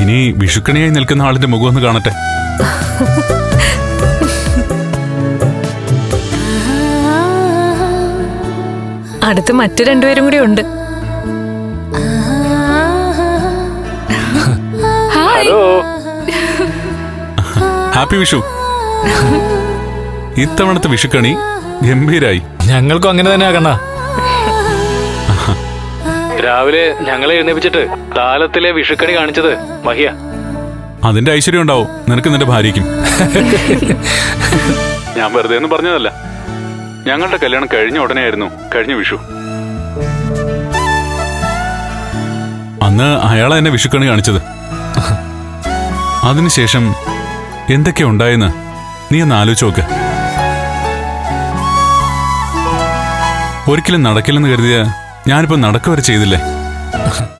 ഇനി വിഷുക്കണിയായി നിൽക്കുന്ന ആളിന്റെ മുഖം ഒന്ന് കാണട്ടെ. അടുത്ത് മറ്റു രണ്ടുപേരും കൂടി ഉണ്ട്. Hello, happy Vishu. ഇത്തവണത്തെ വിഷുക്കണി ഗംഭീരായി. ഞങ്ങൾക്കും അങ്ങനെ തന്നെ ആകണ്ട. രാവിലെ ഞങ്ങളെ എഴുന്നേപ്പിച്ചിട്ട് താലത്തിലെ വിഷുക്കണി കാണിച്ചത് മഹിയ. അതിന്റെ ഐശ്വര്യം ഉണ്ടാവും നിനക്ക് നിന്റെ ഭാര്യയ്ക്കും. ഞാൻ വെറുതെ ഒന്നും പറഞ്ഞതല്ല. ഞങ്ങളുടെ കല്യാണം കഴിഞ്ഞ ഉടനെയായിരുന്നു കഴിഞ്ഞ വിഷു. അന്ന് അയാളെ എന്നെ വിഷുക്കണി കാണിച്ചത്. അതിനുശേഷം എന്തൊക്കെ ഉണ്ടായെന്ന് നീ ഒന്ന് ആലോചിച്ച് നോക്ക്. ഒരിക്കലും നടക്കില്ലെന്ന് കരുതിയ ഞാനിപ്പോ നടക്കുക വരെ ചെയ്തില്ലേ.